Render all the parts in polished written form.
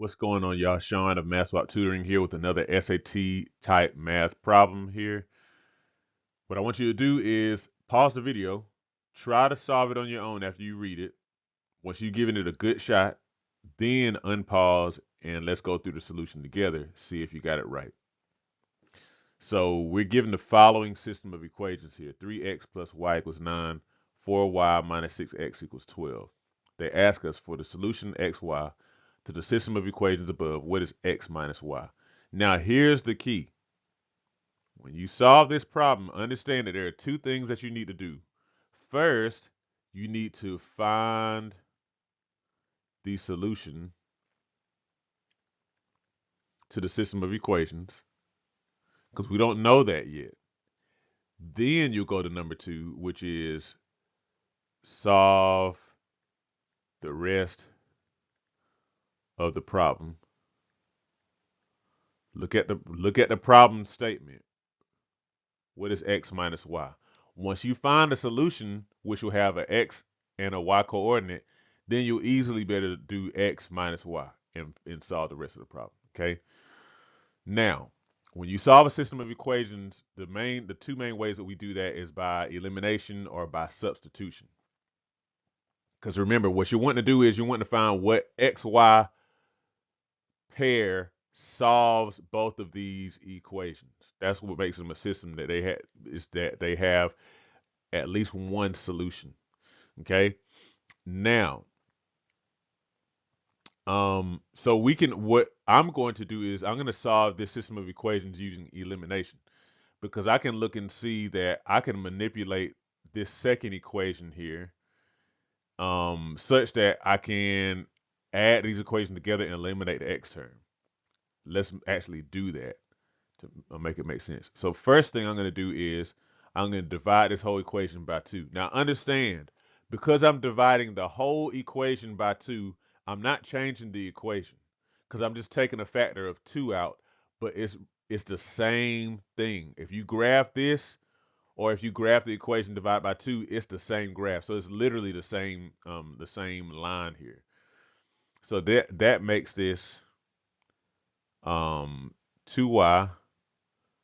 What's going on, y'all? Sean of Math Swap Tutoring here with another SAT type math problem here. What I want you to do is pause the video, try to solve it on your own after you read it. Once you've given it a good shot, then unpause and let's go through the solution together, see if you got it right. So we're given the following system of equations here. 3x plus y equals 9, 4y minus 6x equals 12. They ask us for the solution xy to the system of equations above, what is x minus y? Now here's the key. When you solve this problem, understand that there are two things that you need to do. First, you need to find the solution to the system of equations because we don't know that yet. Then you'll go to number two, which is solve the rest of the problem. Look at the problem statement. What is x minus y? Once you find a solution, which will have an x and a y coordinate, then you'll easily be able to do x minus y and solve the rest of the problem. Okay. Now, when you solve a system of equations, the two main ways that we do that is by elimination or by substitution. Because remember, what you want to do is you want to find what xy pair solves both of these equations. That's what makes them a system that they have is that they have at least one solution. Okay. Now, so what I'm going to do is I'm going to solve this system of equations using elimination because I can look and see that I can manipulate this second equation here, such that I can add these equations together and eliminate the x term. Let's actually do that to make it make sense. So first thing I'm going to do is I'm going to divide this whole equation by 2. Now understand, because I'm dividing the whole equation by 2, I'm not changing the equation because I'm just taking a factor of 2 out, but it's the same thing. If you graph this or if you graph the equation divided by 2, it's the same graph. So it's literally the same line here. So that makes this 2y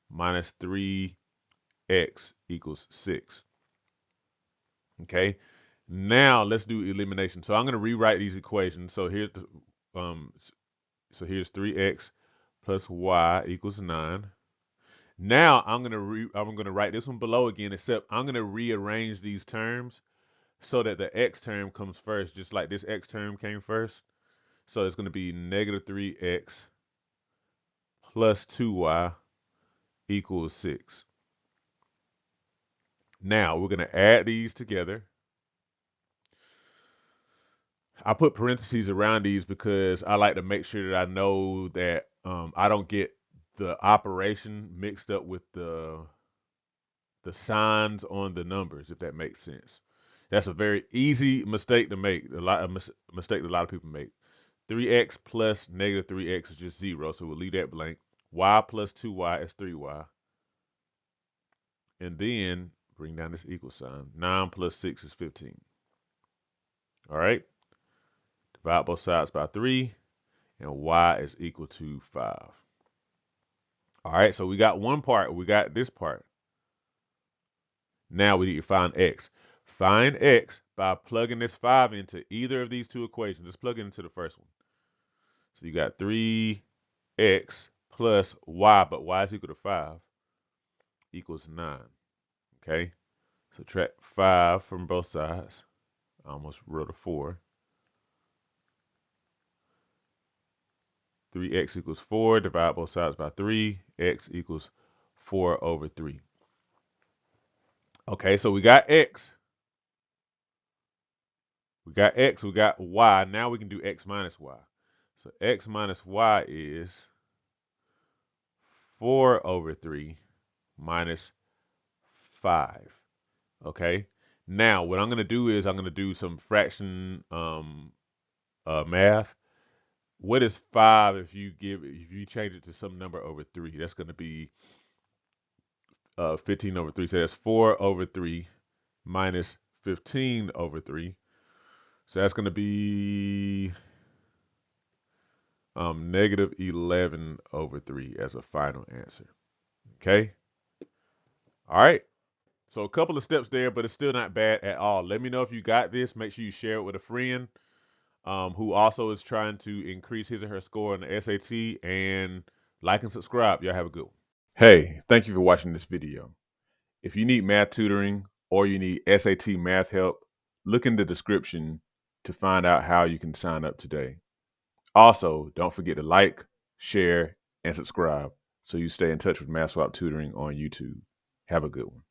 minus 3x equals 6. Okay. Now let's do elimination. So I'm going to rewrite these equations. So here's 3x plus y equals 9. Now I'm going to write this one below again, except I'm going to rearrange these terms so that the x term comes first, just like this x term came first. So it's going to be negative 3x plus 2y equals 6. Now we're going to add these together. I put parentheses around these because I like to make sure that I know that I don't get the operation mixed up with the signs on the numbers, if that makes sense. That's a very easy mistake to make. Mistake that a lot of people make. 3x plus negative 3x is just 0, so we'll leave that blank. Y plus 2y is 3y. And then bring down this equal sign. 9 plus 6 is 15. All right? Divide both sides by 3, and y is equal to 5. All right, so we got one part. We got this part. Now we need to find x. Find x by plugging this 5 into either of these two equations. Let's plug it into the first one. So you got 3x plus y, but y is equal to 5, equals 9. Okay? Subtract 5 from both sides. I almost wrote a 4. 3x equals 4. Divide both sides by 3. X equals 4 over 3. Okay, so we got x. We got x, we got y. Now we can do x minus y. So x minus y is 4 over 3 minus 5. Okay. Now what I'm going to do is I'm going to do some fraction math. What is 5 if you change it to some number over 3? That's going to be 15 over 3. So that's 4 over 3 minus 15 over 3. So that's going to be Negative 11 over 3 as a final answer. Okay. All right. So a couple of steps there, but it's still not bad at all. Let me know if you got this. Make sure you share it with a friend who also is trying to increase his or her score on the SAT. And like and subscribe. Y'all have a good one. Hey, thank you for watching this video. If you need math tutoring or you need SAT math help, look in the description to find out how you can sign up today. Also, don't forget to like, share, and subscribe so you stay in touch with Math Swap Tutoring on YouTube. Have a good one.